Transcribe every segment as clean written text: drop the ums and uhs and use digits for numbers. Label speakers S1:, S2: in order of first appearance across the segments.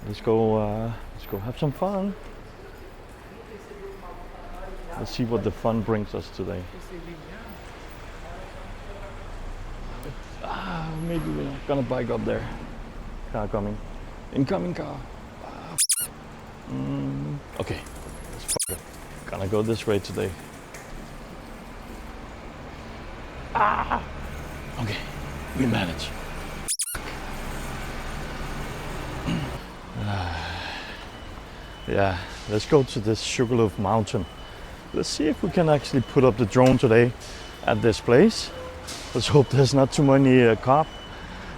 S1: Let's go have some fun. Let's see what the fun brings us today. Maybe we're not gonna bike up there. Car coming. Incoming car. Okay, let's fuck it. Gonna go this way today. Okay, we manage. Yeah, let's go to this Sugarloaf Mountain. Let's see if we can actually put up the drone today at this place. Let's hope there's not too many cop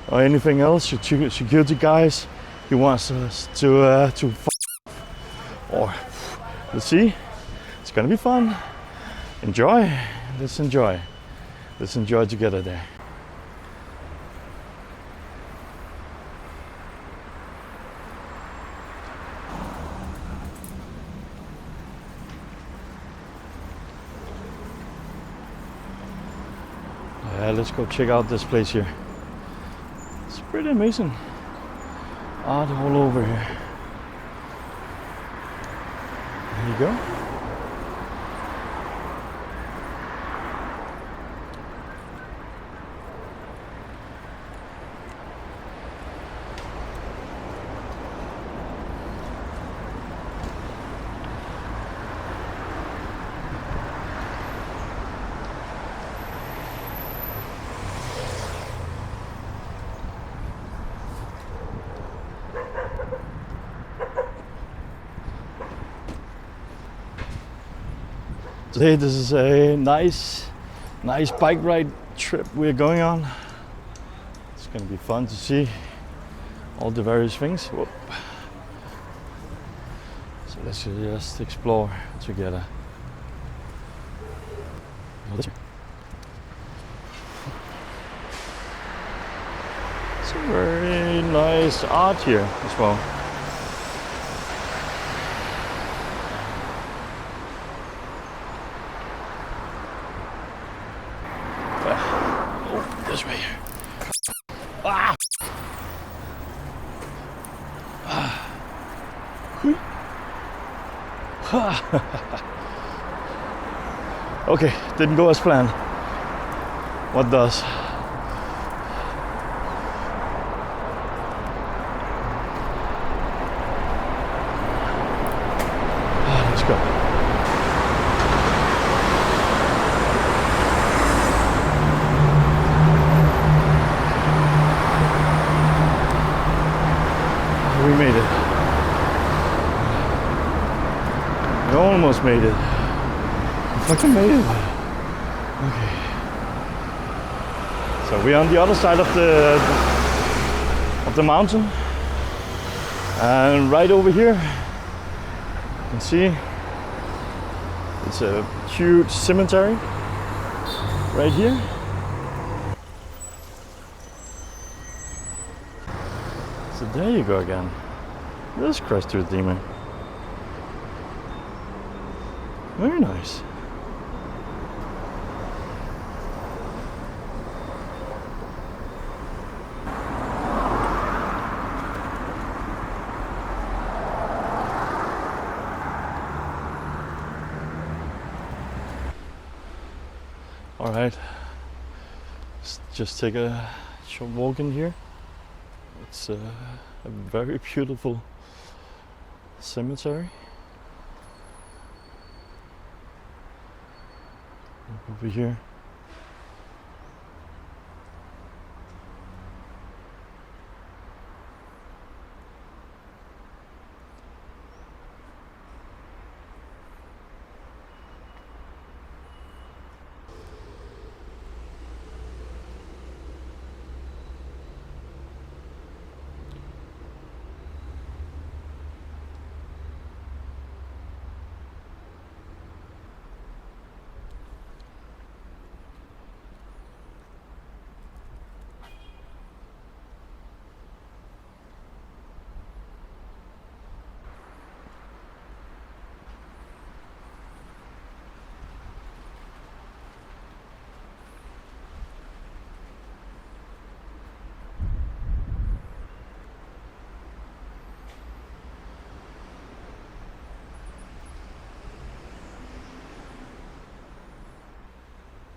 S1: or anything else. Security guys, he wants us to or let's see. It's gonna be fun. Enjoy. Let's enjoy. Let's enjoy together there. Yeah, let's go check out this place here. It's pretty amazing. Art all over here. There you go. Today this is a nice bike ride trip we're going on. It's gonna be fun to see all the various things. Whoop. So let's just explore together. It's a very nice art here as well. This way here. Ah! Okay, didn't go as planned. What does? Let's go. We made it. We almost made it. We fucking made it. Okay. So we're on the other side of the mountain. And right over here, you can see it's a huge cemetery right here. So there you go again. This Christ Redeemer. Very nice. All right. Let's just take a short walk in here. It's a very beautiful cemetery. Over here.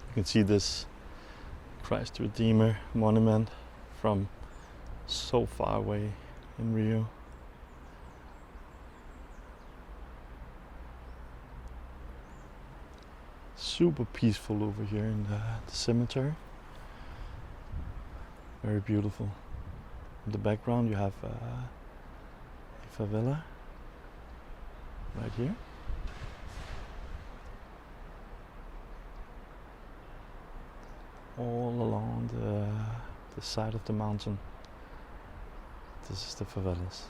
S1: You can see this Christ Redeemer monument from so far away in Rio. Super peaceful over here in the cemetery. Very beautiful. In the background you have a favela right here. All along the side of the mountain. This is the favelas.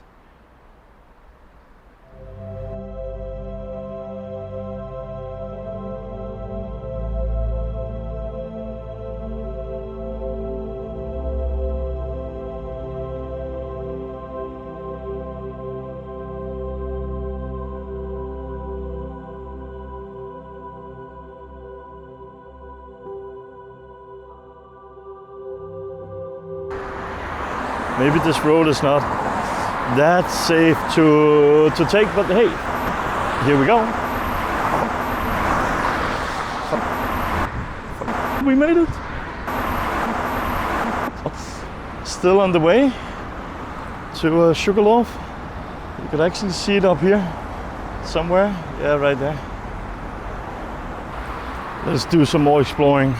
S1: Maybe this road is not that safe to take, but hey, here we go. We made it. Still on the way to Sugarloaf. You could actually see it up here somewhere. Yeah, right there. Let's do some more exploring.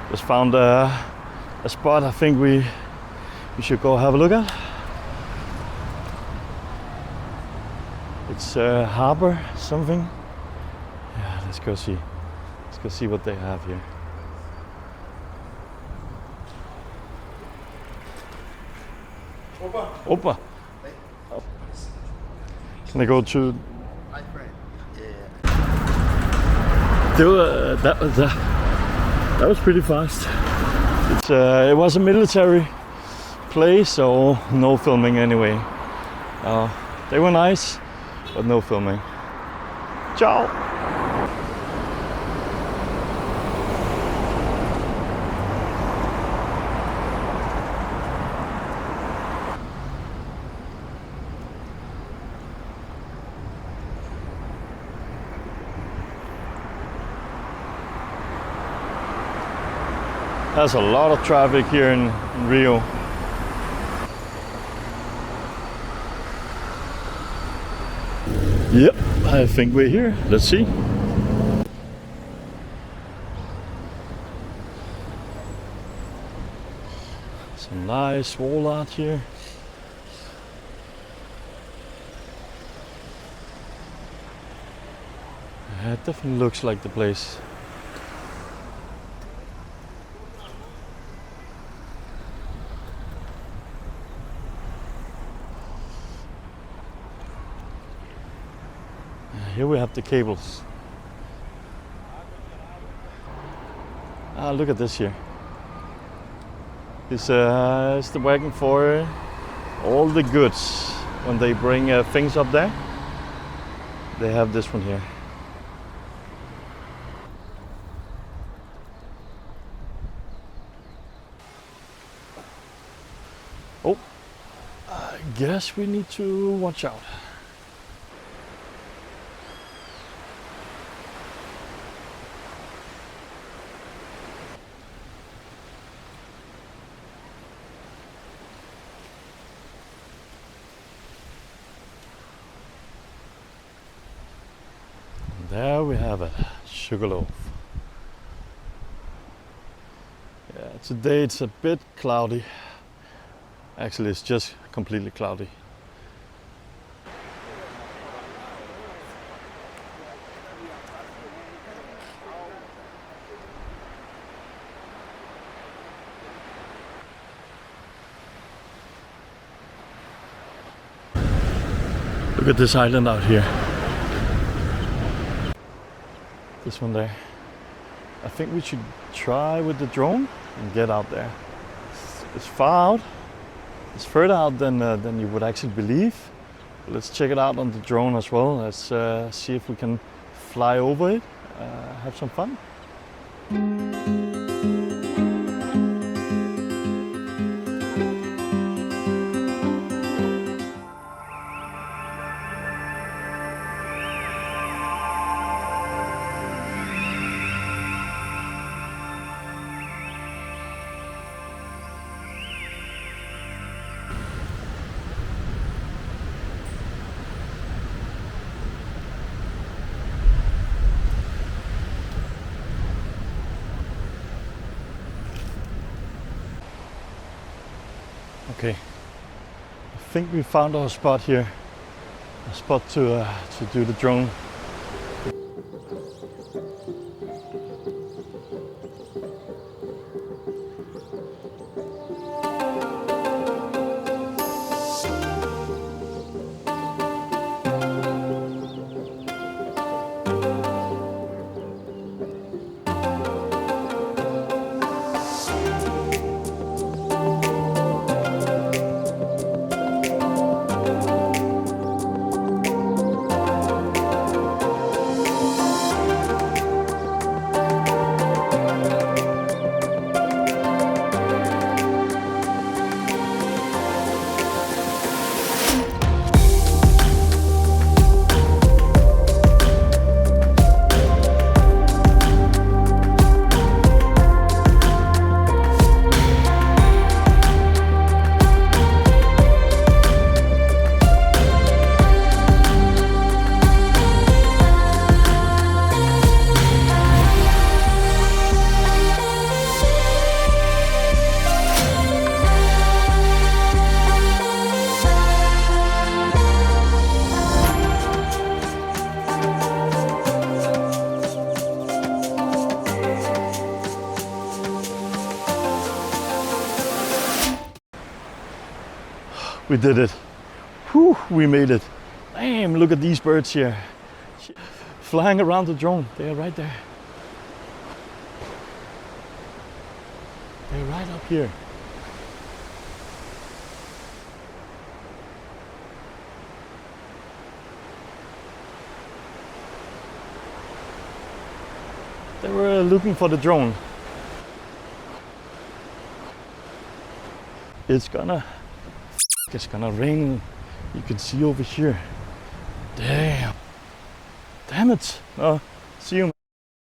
S1: Just found a spot I think we should go have a look at. It's harbor something. Yeah, let's go see. Let's go see what they have here. Opa. Oh. Can I go to?
S2: My friend.
S1: That was pretty fast. It was a military place, so no filming anyway. They were nice, but no filming. Ciao. There's a lot of traffic here in Rio. Yep, I think we're here. Let's see. Some nice wall art here. Yeah, it definitely looks like the place. Here we have the cables. Look at this here. This is the wagon for all the goods. When they bring things up there, they have this one here. Oh, I guess we need to watch out. There we have it, Sugarloaf. Yeah, today it's a bit cloudy. Actually, it's just completely cloudy. Look at this island out here. This one there. I think we should try with the drone and get out there. It's far out. It's further out than you would actually believe. Let's check it out on the drone as well. Let's see if we can fly over it, have some fun. Okay, I think we found our spot here. A spot to do the drone. We did it. Whew, we made it. Damn, look at these birds here. Flying around the drone. They are right there. They're right up here. They were looking for the drone. It's gonna rain. You can see over here. Damn. Damn it. Oh, see you, man.